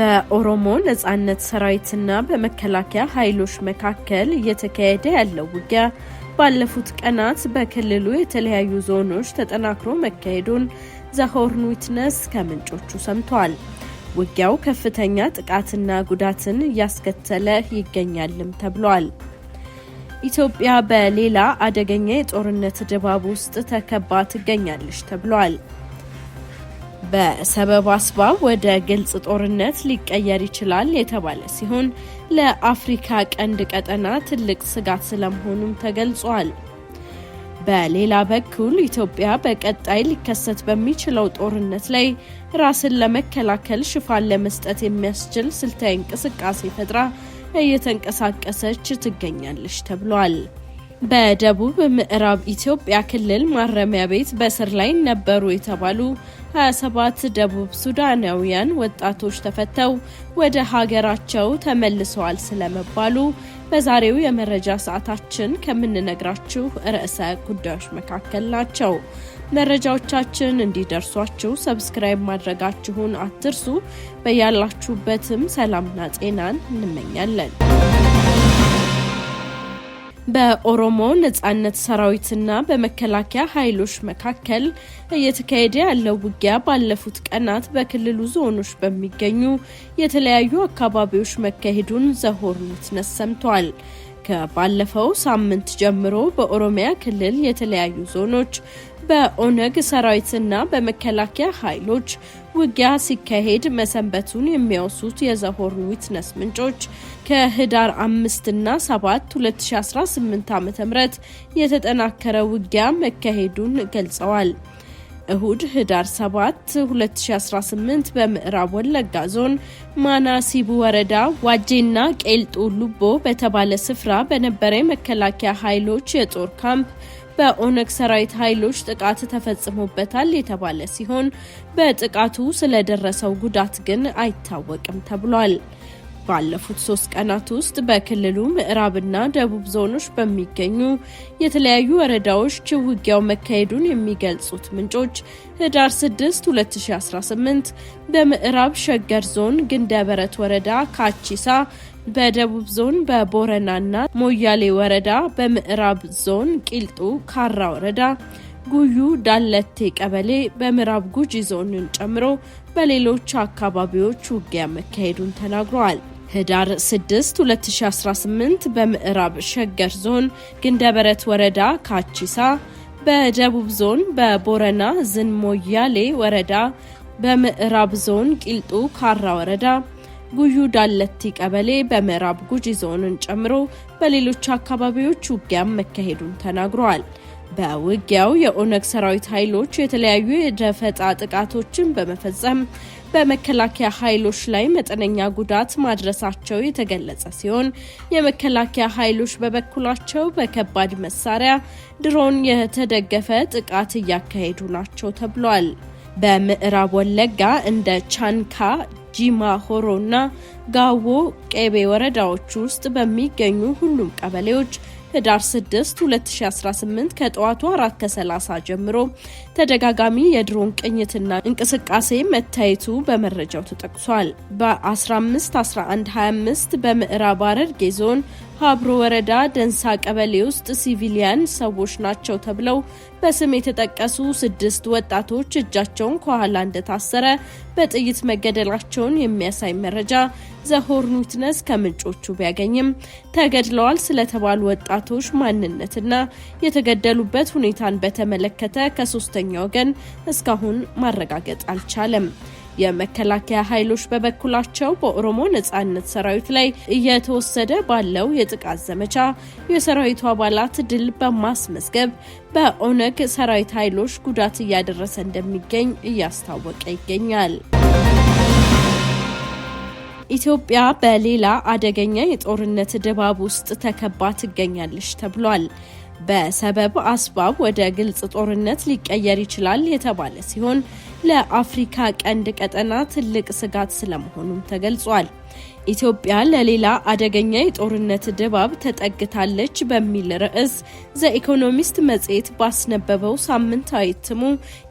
በኦሮሞ ነጻነት ሰራዊትና በመከላከያ ኃይሎች መካከል እየተካሄደ ያለው ውጊያ ባለፉት ቀናት በክልሉ የተለያዩ ዞኖች ተጠናክሮ መካሄዱን ዘሆርን ዊትነስ ከምንጮቹ ሰምቷል። ውጊያው ከፍተኛ ጥቃትና ጉዳትን እያስከተለ ይገኛልም ተብሏል። ኢትዮጵያ በሌላ አደገኛ የጦርነት ድባብ ውስጥ ተከባ ትገኛለች ተብሏል። በሰበብ አስባብ ወደ ግልጽ ጦርነት ሊቀየር ይችላል የተባለ ሲሆን ለአፍሪካ ቀንድ ቀጠና ትልቅ ስጋት ስለመሆኑም ተገልጿል። በሌላ በኩል ኢትዮጵያ በቀጣይ ሊከሰት በሚችለው ጦርነት ላይ ራስን ለመከላከል ሽፋን ለመስጠት የሚያስችል ስልታዊ እንቅስቃሴ ፈጥራ እየተንቀሳቀሰች ትገኛለች ተብሏል። በደቡብ ምዕራብ ኢትዮጵያ ክልል ማረሚያ ቤት በስር ላይ ነበሩ የተባሉ 27 ደቡብ ሱዳናውያን ወጣቶች ተፈተው ወደ ሀገራቸው ተመልሰዋል ስለመባሉ በዛሬው የመረጃ ሰዓታችን ከምንነግራችሁ ርዕሰ ጉዳዮች መካከል ናቸው። መረጃዎቻችን እንዲደርሷችሁ ሰብስክራይብ ማድረጋችሁን አትርሱ። በያላችሁበትም ሰላምና ጤናን እንመኛለን። በኦሮሞ ነጻነት ሰራዊትና በመከላከያ ኃይሎች መካከል እየተካሄደ ያለው ውጊያ ባለፉት ቀናት በክልሉ ዞኖች በሚገኙ የተለያዩ አካባቢዎች መካሄዱን ዘሆርን ዊትነስ ሰምቷል። ከባለፈው ሳምንት ጀምሮ በኦሮሚያ ክልል የተለያዩ ዞኖች በኦነግ ሰራዊትና በመከላከያ ኃይሎች ውጊያ ሲካሄድ መሰንበቱን የሚያወሱት የዘሆርን ዊትነስ ምንጮች ከህዳር 5 እና 7 2018 ዓ.ም የተጠናከረ ውጊያ መካሄዱን ገልጸዋል። እሁድ ህዳር 7 2018 በምዕራብ ወለጋ ዞን ማናሲቡ ወረዳ ዋጄና ቄልጡ ሉቦ በተባለ ስፍራ በነበረ የመከላከያ ኃይሎች የጦር ካምፕ በኦነግ ሰራዊት ኃይሎች ጥቃት ተፈጽሞበታል የተባለ ሲሆን በጥቃቱ ስለደረሰው ጉዳት ግን አይታወቅም ተብሏል። ባለፉት 3 ቀናት ውስጥ በክልሉ ምዕራብና ደቡብ ዞኖች በሚገኙ የተለያዩ ወረዳዎች ውጊያው መካሄዱን የሚገልጹት ምንጮች ህዳር 6 2018 በምዕራብ ሸገር ዞን ግንደበረት ወረዳ ካቺሳ፣ በደቡብ ዞን በቦረናና ሞያሌ ወረዳ፣ በምዕራብ ዞን ቂልጡ ካራ ወረዳ፣ ጉዩ ዳለቴ ቀበሌ፣ በምዕራብ ጉጂ ዞንን ጨምሮ በሌሎች አካባቢዎች ውጊያ መካሄዱን ተናግረዋል። ህዳር 6 2018 በምዕራብ ሸገር ዞን ግንደበረት ወረዳ ካቺሳ፣ በደቡብ ዞን በቦረና ዝን ሞያሌ ወረዳ፣ በምዕራብ ዞን ቂልጡ ካራ ወረዳ፣ ጉዩ ዳለቲ ቀበሌ፣ በምዕራብ ጉጂ ዞንን ጨምሮ በሌሎች አካባቢዎች ውጊያ መካሄዱን ተናግረዋል። በውጊያው የኦነግ ሰራዊት ኃይሎች የተለያዩ የደፈጣ ጥቃቶችን በመፈጸም በመከላከያ ኃይሎች ላይ መጠነኛ ጉዳት ማድረሳቸው የተገለጸ ሲሆን የመከላከያ ኃይሎች በበኩላቸው በከባድ መሳሪያ ድሮን የተደገፈ ጥቃት እያካሄዱ ናቸው ተብሏል። በምዕራብ ወለጋ እንደ ቻንካ፣ ጂማ ሆሮና ጋዎ ቄቤ ወረዳዎች ውስጥ በሚገኙ ሁሉም ቀበሌዎች ህዳር 6 2018 ከጠዋቱ 4:30 ጀምሮ ተደጋጋሚ የድሮን ቅኝትና እንቅስቃሴ መታየቱ በመረጃው ተጠቅሷል። በ15 11 25 በምዕራብ ሐረርጌ ዞን ሀብሮ ወረዳ ደንሳ ቀበሌ ውስጥ ሲቪሊያን ሰዎች ናቸው ተብለው በስም የተጠቀሱ 6 ወጣቶች እጃቸውን ከኋላ እንደታሰረ በጥይት መገደላቸውን የሚያሳይ መረጃ ዘሆርን ዊትነስ ከምንጮቹ ቢያገኝም ተገድለዋል ስለተባሉ ወጣቶች ማንነትና የተገደሉበት ሁኔታን በተመለከተ ከሶስተኛ ወገን እስካሁን ማረጋገጥ አልቻለም። የመከላከያ ኃይሎች በበኩላቸው በኦሮሞ ነጻነት ሰራዊት ላይ እየተወሰደ ባለው የጥቃት ዘመቻ የሰራዊቱ አባላት ድል በማስመዝገብ በኦነግ ሰራዊት ኃይሎች ጉዳት እያደረሰ እንደሚገኝ እያስታወቀ ይገኛል። ኢትዮጵያ በሌላ አደገኛ የጦርነት ድባብ ውስጥ ተከባ ትገኛለች ተብሏል። በሰበብ አስባብ ወደ ግልጽ ጦርነት ሊቀየር ይችላል የተባለ ሲሆን ለአፍሪካ ቀንድ ቀጠና ትልቅ ስጋት ስለመሆኑም ተገልጿል። ኢትዮጵያ ለሌላ አደገኛ የጦርነት ድባብ ተጠግታለች በሚል ርዕስ ዘኢኮኖሚስት መጽሔት ባስነበበው ሳምንታዊ እትሙ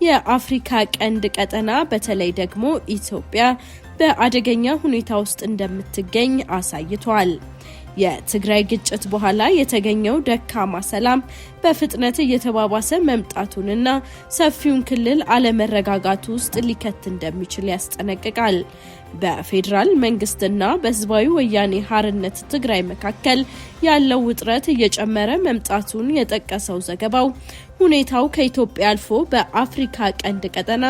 የአፍሪካ ቀንድ ቀጠና በተለይ ደግሞ ኢትዮጵያ በአደገኛ ሁኔታ ውስጥ እንደምትገኝ አሳይቷል። የትግራይ ግጭት በኋላ የተገኘው ደካማ ሰላም በፍጥነት እየተባባሰ መምጣቱንና ሰፊውን ክልል አለመረጋጋት ውስጥ ሊከት እንደሚችል ያስጠነቅቃል። በፌዴራል መንግስትና በህዝባዊ ወያኔ ሓርነት ትግራይ መካከል ያለው ውጥረት እየጨመረ መምጣቱን የጠቀሰው ዘገባው ሁኔታው ከኢትዮጵያ አልፎ በአፍሪካ ቀንድ ቀጠና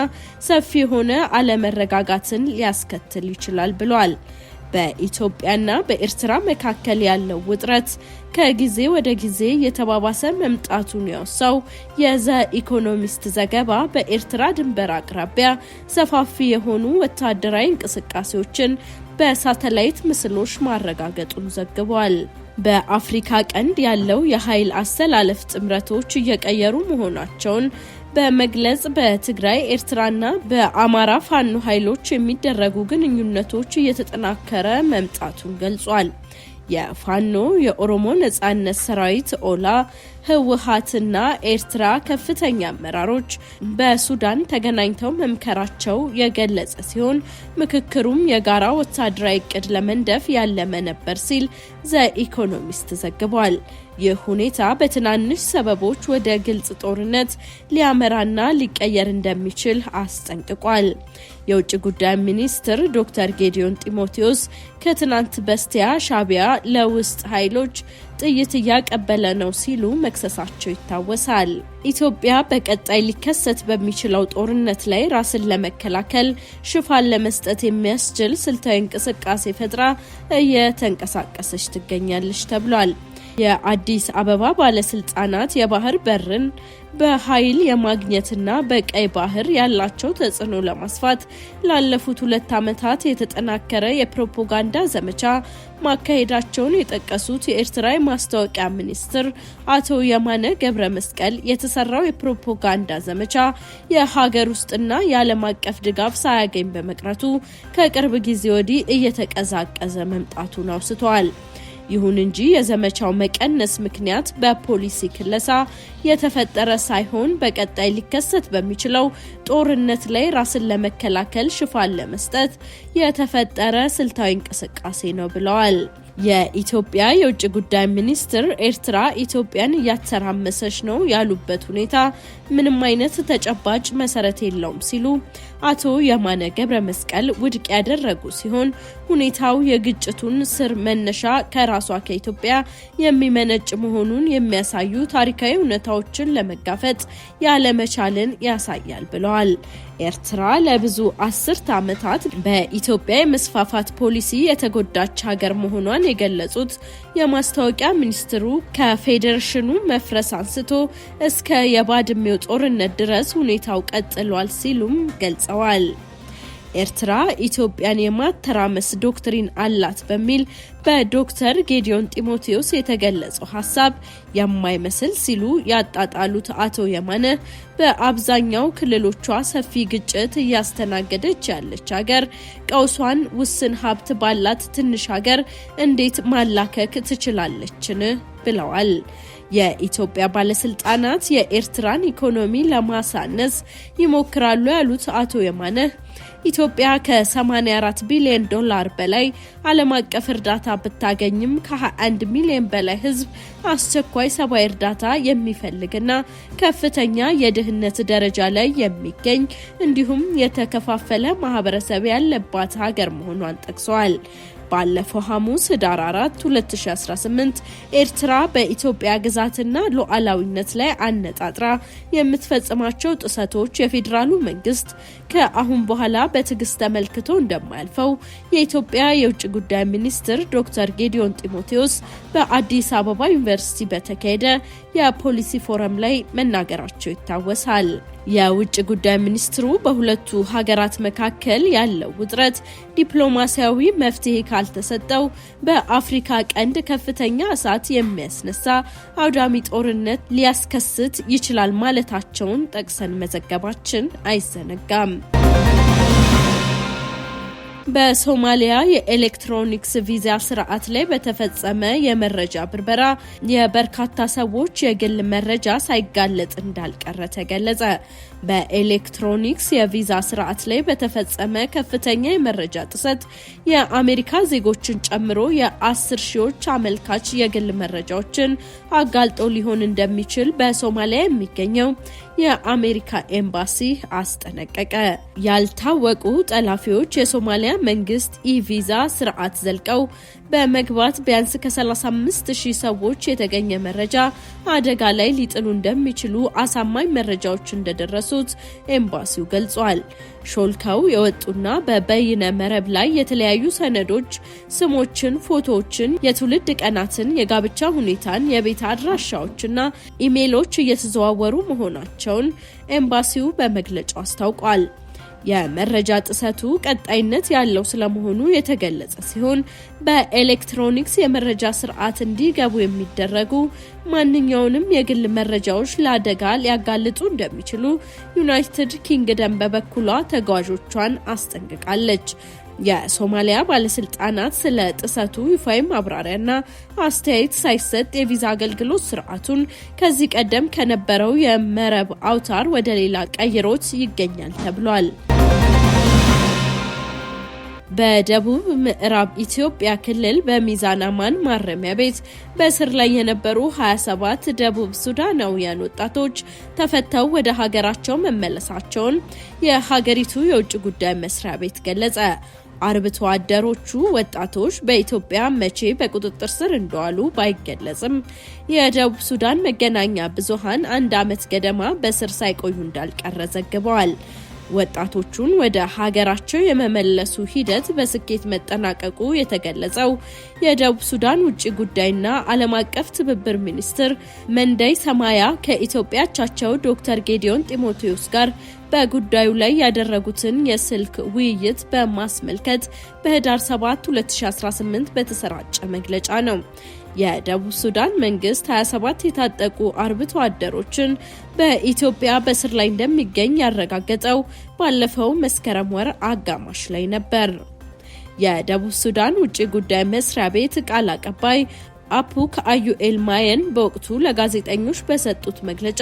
ሰፊ የሆነ አለመረጋጋትን ሊያስከትል ይችላል ብሏል። በኢትዮጵያና በኤርትራ መካከል ያለው ውጥረት ከጊዜ ወደ ጊዜ የተባባሰ መምጣቱን ያወሳው የዘ ኢኮኖሚስት ዘገባ በኤርትራ ድንበር አቅራቢያ ሰፋፊ የሆኑ ወታደራዊ እንቅስቃሴዎችን በሳተላይት ምስሎች ማረጋገጡን ዘግቧል። በአፍሪካ ቀንድ ያለው የኃይል አስተላለፍ ጥምረቶች እየቀየሩ መሆናቸውን በመግለጽ በትግራይ ኤርትራና በአማራ ፋኖ ኃይሎች የሚደረጉ ግንኙነቶች እየተጠናከረ መምጣቱን ገልጿል። የፋኖ የኦሮሞ ነጻነት ሰራዊት ኦላ ህወሓትና ኤርትራ ከፍተኛ አመራሮች በሱዳን ተገናኝተው መምከራቸው የገለጸ ሲሆን ምክክሩም የጋራ ወታደራዊ እቅድ ለመንደፍ ያለመ ነበር ሲል ዘ ኢኮኖሚስት ዘግቧል። ይህ ሁኔታ በትናንሽ ሰበቦች ወደ ግልጽ ጦርነት ሊያመራና ሊቀየር እንደሚችል አስጠንቅቋል። የውጭ ጉዳይ ሚኒስትር ዶክተር ጌዲዮን ጢሞቴዎስ ከትናንት በስቲያ ሻዕቢያ ለውስጥ ኃይሎች ጥይት እያቀበለ ነው ሲሉ መክሰሳቸው ይታወሳል። ኢትዮጵያ በቀጣይ ሊከሰት በሚችለው ጦርነት ላይ ራስን ለመከላከል ሽፋን ለመስጠት የሚያስችል ስልታዊ እንቅስቃሴ ፈጥራ እየተንቀሳቀሰች ትገኛለች ተብሏል። የአዲስ አበባ ባለስልጣናት የባህር በርን በኃይል የማግኘትና በቀይ ባህር ያላቸው ተጽዕኖ ለማስፋት ላለፉት 2 ዓመታት የተጠናከረ የፕሮፓጋንዳ ዘመቻ ማካሄዳቸውን የጠቀሱት የኤርትራ ማስታወቂያ ሚኒስትር አቶ የማነ ገብረ መስቀል የተሰራው የፕሮፓጋንዳ ዘመቻ የሀገር ውስጥና የዓለም አቀፍ ድጋፍ ሳያገኝ በመቅረቱ ከቅርብ ጊዜ ወዲህ እየተቀዛቀዘ መምጣቱን አውስተዋል። ይሁን እንጂ የዘመቻው መቀነስ ምክንያት በፖሊሲ ክለሳ የተፈጠረ ሳይሆን በቀጣይ ሊከሰት በሚችለው ጦርነት ላይ ራስን ለመከላከል ሽፋን ለመስጠት የተፈጠረ ስልታዊ እንቅስቃሴ ነው ብለዋል። የኢትዮጵያ የውጭ ጉዳይ ሚኒስትር ኤርትራ ኢትዮጵያን እያተራመሰች ነው ያሉበት ሁኔታ ምንም አይነት ተጨባጭ መሰረት የለውም ሲሉ አቶ የማነ ገብረ መስቀል ውድቅ ያደረጉ ሲሆን ሁኔታው የግጭቱን ስር መነሻ ከራሷ ከኢትዮጵያ የሚመነጭ መሆኑን የሚያሳዩ ታሪካዊ እውነታዎችን ለመጋፈጥ ያለመቻልን ያሳያል ብለዋል። ኤርትራ ለብዙ አስርት ዓመታት በኢትዮጵያ የመስፋፋት ፖሊሲ የተጎዳች ሀገር መሆኗን የገለጹት የማስታወቂያ ሚኒስትሩ ከፌዴሬሽኑ መፍረስ አንስቶ እስከ የባድሜው ጦርነት ድረስ ሁኔታው ቀጥሏል ሲሉም ገልጸዋል። ኤርትራ ኢትዮጵያን የማተራመስ ዶክትሪን አላት በሚል በዶክተር ጌዲዮን ጢሞቴዎስ የተገለጸው ሐሳብ የማይመስል ሲሉ ያጣጣሉት አቶ የማነ በአብዛኛው ክልሎቿ ሰፊ ግጭት እያስተናገደች ያለች ሀገር ቀውሷን ውስን ሀብት ባላት ትንሽ ሀገር እንዴት ማላከክ ትችላለችን ብለዋል። የኢትዮጵያ ባለስልጣናት የኤርትራን ኢኮኖሚ ለማሳነስ ይሞክራሉ ያሉት አቶ የማነ ኢትዮጵያ ከ84 ቢሊዮን ዶላር በላይ ዓለም አቀፍ እርዳታ ብታገኝም ከ21 ሚሊዮን በላይ ሕዝብ አስቸኳይ ሰብአዊ እርዳታ የሚፈልግና ከፍተኛ የድህነት ደረጃ ላይ የሚገኝ እንዲሁም የተከፋፈለ ማህበረሰብ ያለባት ሀገር መሆኗን ጠቅሰዋል። ባለፈው ሐሙስ ህዳር 4 2018 ኤርትራ በኢትዮጵያ ግዛትና ሉዓላዊነት ላይ አነጣጥራ የምትፈጽማቸው ጥሰቶች የፌዴራሉ መንግስት ከአሁን በኋላ በትዕግስት ተመልክቶ እንደማያልፈው የኢትዮጵያ የውጭ ጉዳይ ሚኒስትር ዶክተር ጌዲዮን ጢሞቴዎስ በአዲስ አበባ ዩኒቨርሲቲ በተካሄደ የፖሊሲ ፎረም ላይ መናገራቸው ይታወሳል። የውጭ ጉዳይ ሚኒስትሩ በሁለቱ ሀገራት መካከል ያለው ውጥረት ዲፕሎማሲያዊ መፍትሄ ካልተሰጠው በአፍሪካ ቀንድ ከፍተኛ እሳት የሚያስነሳ አውዳሚ ጦርነት ሊያስከስት ይችላል ማለታቸውን ጠቅሰን መዘገባችን አይዘነጋም። በሶማሊያ የኤሌክትሮኒክስ ቪዛ ስርዓት ላይ በተፈጸመ የመረጃ ብርበራ የበርካታ ሰዎች የግል መረጃ ሳይጋለጥ እንዳልቀረ ተገለጸ። በኤሌክትሮኒክስ የቪዛ ስርዓት ላይ በተፈጸመ ከፍተኛ የመረጃ ጥሰት የአሜሪካ ዜጎችን ጨምሮ የ10 ሺዎች አመልካች የግል መረጃዎችን አጋልጦ ሊሆን እንደሚችል በሶማሊያ የሚገኘው የአሜሪካ ኤምባሲ አስጠነቀቀ። ያልታወቁ ጠላፊዎች የሶማሊያ መንግስት ኢቪዛ ስርዓት ዘልቀው በመግባት ቢያንስ ከ35,000 ሰዎች የተገኘ መረጃ አደጋ ላይ ሊጥሉ እንደሚችሉ አሳማኝ መረጃዎች እንደደረሱት ኤምባሲው ገልጿል። ሾልከው የወጡና በበይነ መረብ ላይ የተለያዩ ሰነዶች፣ ስሞችን፣ ፎቶዎችን፣ የትውልድ ቀናትን፣ የጋብቻ ሁኔታን፣ የቤት አድራሻዎችና ኢሜሎች እየተዘዋወሩ መሆናቸውን ኤምባሲው በመግለጫው አስታውቋል። የመረጃ ጥሰቱ ቀጣይነት ያለው ስለመሆኑ የተገለጸ ሲሆን በኤሌክትሮኒክስ የመረጃ ስርዓት እንዲገቡ የሚደረጉ ማንኛውንም የግል መረጃዎች ለአደጋ ሊያጋልጡ እንደሚችሉ ዩናይትድ ኪንግደም በበኩሏ ተጓዦቿን አስጠንቅቃለች። የሶማሊያ ባለስልጣናት ስለ ጥሰቱ ይፋዊ ማብራሪያና አስተያየት ሳይሰጥ የቪዛ አገልግሎት ስርዓቱን ከዚህ ቀደም ከነበረው የመረብ አውታር ወደ ሌላ ቀይሮት ይገኛል ተብሏል። በደቡብ ምዕራብ ኢትዮጵያ ክልል በሚዛን አማን ማረሚያ ቤት በእስር ላይ የነበሩ 27 ደቡብ ሱዳናውያን ወጣቶች ተፈተው ወደ ሀገራቸው መመለሳቸውን የሀገሪቱ የውጭ ጉዳይ መስሪያ ቤት ገለጸ። አርብቶ አደሮቹ ወጣቶች በኢትዮጵያ መቼ በቁጥጥር ስር እንደዋሉ ባይገለጽም የደቡብ ሱዳን መገናኛ ብዙሃን 1 ዓመት ገደማ በእስር ሳይቆዩ እንዳልቀረ ዘግበዋል። ወጣቶቹን ወደ ሀገራቸው የመመለሱ ሂደት በስኬት መጠናቀቁ የተገለጸው የደቡብ ሱዳን ውጭ ጉዳይና ዓለም አቀፍ ትብብር ሚኒስትር መንደይ ሰማያ ከኢትዮጵያ አቻቸው ዶክተር ጌዲዮን ጢሞቴዎስ ጋር በጉዳዩ ላይ ያደረጉትን የስልክ ውይይት በማስመልከት በህዳር 7 2018 በተሰራጨ መግለጫ ነው። የደቡብ ሱዳን መንግስት 27 የታጠቁ አርብቶ አደሮችን በኢትዮጵያ በስር ላይ እንደሚገኝ ያረጋገጠው ባለፈው መስከረም ወር አጋማሽ ላይ ነበር። የደቡብ ሱዳን ውጭ ጉዳይ መስሪያ ቤት ቃል አቀባይ አፑክ አዩኤል ማየን በወቅቱ ለጋዜጠኞች በሰጡት መግለጫ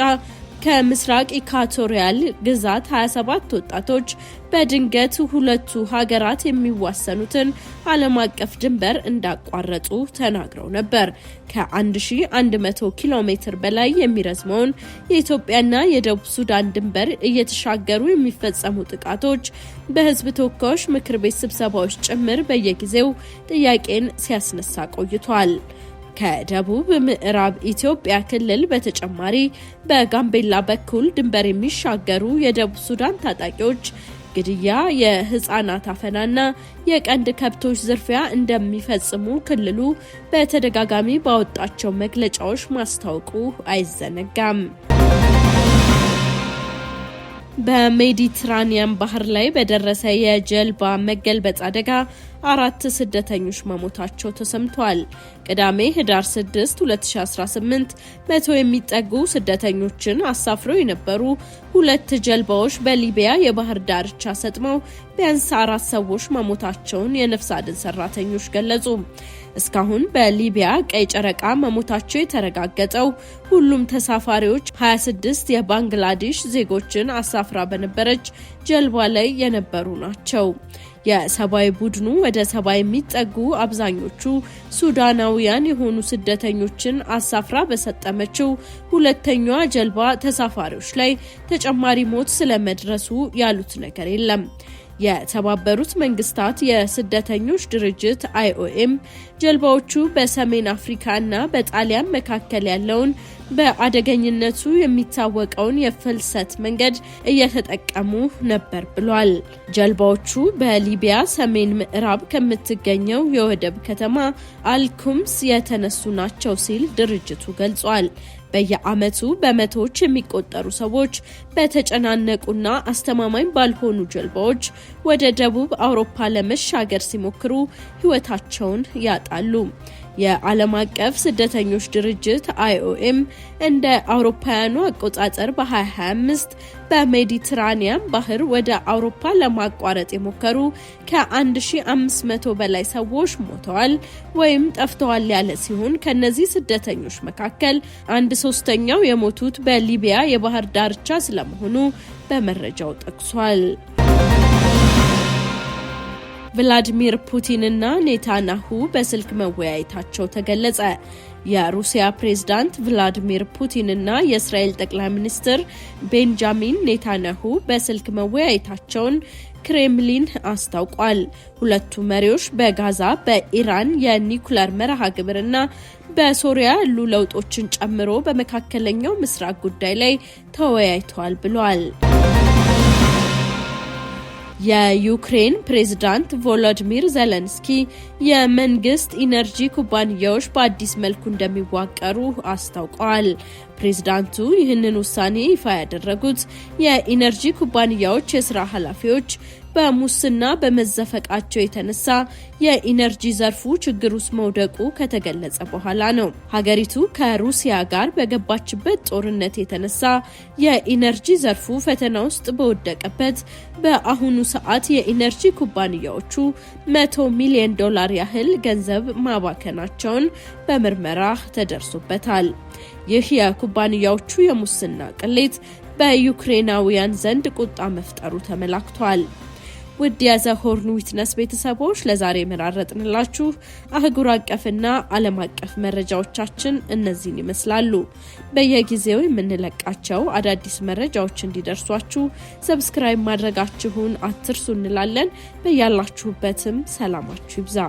ከምስራቅ ኢኳቶሪያል ግዛት 27 ወጣቶች በድንገት ሁለቱ ሀገራት የሚዋሰኑትን ዓለም አቀፍ ድንበር እንዳቋረጡ ተናግረው ነበር። ከ1100 ኪሎ ሜትር በላይ የሚረዝመውን የኢትዮጵያና የደቡብ ሱዳን ድንበር እየተሻገሩ የሚፈጸሙ ጥቃቶች በሕዝብ ተወካዮች ምክር ቤት ስብሰባዎች ጭምር በየጊዜው ጥያቄን ሲያስነሳ ቆይቷል። ከደቡብ ምዕራብ ኢትዮጵያ ክልል በተጨማሪ በጋምቤላ በኩል ድንበር የሚሻገሩ የደቡብ ሱዳን ታጣቂዎች ግድያ፣ የህፃናት አፈናና የቀንድ ከብቶች ዝርፊያ እንደሚፈጽሙ ክልሉ በተደጋጋሚ ባወጣቸው መግለጫዎች ማስታወቁ አይዘነጋም። በሜዲትራኒያን ባህር ላይ በደረሰ የጀልባ መገልበጥ አደጋ 4 ስደተኞች መሞታቸው ተሰምቷል። ቅዳሜ ህዳር 6 2018 100 የሚጠጉ ስደተኞችን አሳፍረው የነበሩ 2 ጀልባዎች በሊቢያ የባህር ዳርቻ ሰጥመው ቢያንስ 4 ሰዎች መሞታቸውን የነፍስ አድን ሰራተኞች ገለጹ። እስካሁን በሊቢያ ቀይ ጨረቃ መሞታቸው የተረጋገጠው ሁሉም ተሳፋሪዎች 26 የባንግላዴሽ ዜጎችን አሳፍራ በነበረች ጀልባ ላይ የነበሩ ናቸው። የሰብአዊ ቡድኑ ወደ 70 የሚጠጉ አብዛኞቹ ሱዳናውያን የሆኑ ስደተኞችን አሳፍራ በሰጠመችው ሁለተኛዋ ጀልባ ተሳፋሪዎች ላይ ተጨማሪ ሞት ስለመድረሱ ያሉት ነገር የለም። የተባበሩት መንግስታት የስደተኞች ድርጅት IOM ጀልባዎቹ በሰሜን አፍሪካና በጣሊያን መካከል ያለውን በአደገኝነቱ የሚታወቀውን የፍልሰት መንገድ እየተጠቀሙ ነበር ብሏል። ጀልባዎቹ በሊቢያ ሰሜን ምዕራብ ከምትገኘው የወደብ ከተማ አልኩምስ የተነሱ ናቸው ሲል ድርጅቱ ገልጿል። በየዓመቱ በመቶዎች የሚቆጠሩ ሰዎች በተጨናነቁና አስተማማኝ ባልሆኑ ጀልባዎች ወደ ደቡብ አውሮፓ ለመሻገር ሲሞክሩ ሕይወታቸውን ያጣሉ። የዓለም አቀፍ ስደተኞች ድርጅት IOM እንደ አውሮፓውያኑ አቆጣጠር በ2025 በሜዲትራኒያን ባህር ወደ አውሮፓ ለማቋረጥ የሞከሩ ከ1500 በላይ ሰዎች ሞተዋል ወይም ጠፍተዋል ያለ ሲሆን ከነዚህ ስደተኞች መካከል 1/3 የሞቱት በሊቢያ የባህር ዳርቻ ስለመሆኑ በመረጃው ጠቅሷል። ቭላዲሚር ፑቲንና ኔታንያሁ በስልክ መወያየታቸው ተገለጸ። የሩሲያ ፕሬዝዳንት ቭላዲሚር ፑቲንና የእስራኤል ጠቅላይ ሚኒስትር ቤንጃሚን ኔታንያሁ በስልክ መወያየታቸውን ክሬምሊን አስታውቋል። ሁለቱ መሪዎች በጋዛ፣ በኢራን የኒኩለር መርሃ ግብርና በሶሪያ ያሉ ለውጦችን ጨምሮ በመካከለኛው ምስራቅ ጉዳይ ላይ ተወያይተዋል ብሏል። የዩክሬን ፕሬዝዳንት ቮሎዲሚር ዜሌንስኪ የመንግስት ኢነርጂ ኩባንያዎች በአዲስ መልኩ እንደሚዋቀሩ አስታውቀዋል። ፕሬዝዳንቱ ይህንን ውሳኔ ይፋ ያደረጉት የኢነርጂ ኩባንያዎች የስራ ኃላፊዎች በሙስና በመዘፈቃቸው የተነሳ የኢነርጂ ዘርፉ ችግር ውስጥ መውደቁ ከተገለጸ በኋላ ነው። ሀገሪቱ ከሩሲያ ጋር በገባችበት ጦርነት የተነሳ የኢነርጂ ዘርፉ ፈተና ውስጥ በወደቀበት በአሁኑ ሰዓት የኢነርጂ ኩባንያዎቹ $100 ሚሊዮን ያህል ገንዘብ ማባከናቸውን በምርመራ ተደርሶበታል። ይህ የኩባንያዎቹ የሙስና ቅሌት በዩክሬናውያን ዘንድ ቁጣ መፍጠሩ ተመላክቷል። ውድ የዘሆርን ዊትነስ ቤተሰቦች ለዛሬ መራረጥንላችሁ አህጉር አቀፍና ዓለም አቀፍ መረጃዎቻችን እነዚህን ይመስላሉ። በየጊዜው የምንለቃቸው አዳዲስ መረጃዎች እንዲደርሷችሁ ሰብስክራይብ ማድረጋችሁን አትርሱ እንላለን። በያላችሁበትም ሰላማችሁ ይብዛ።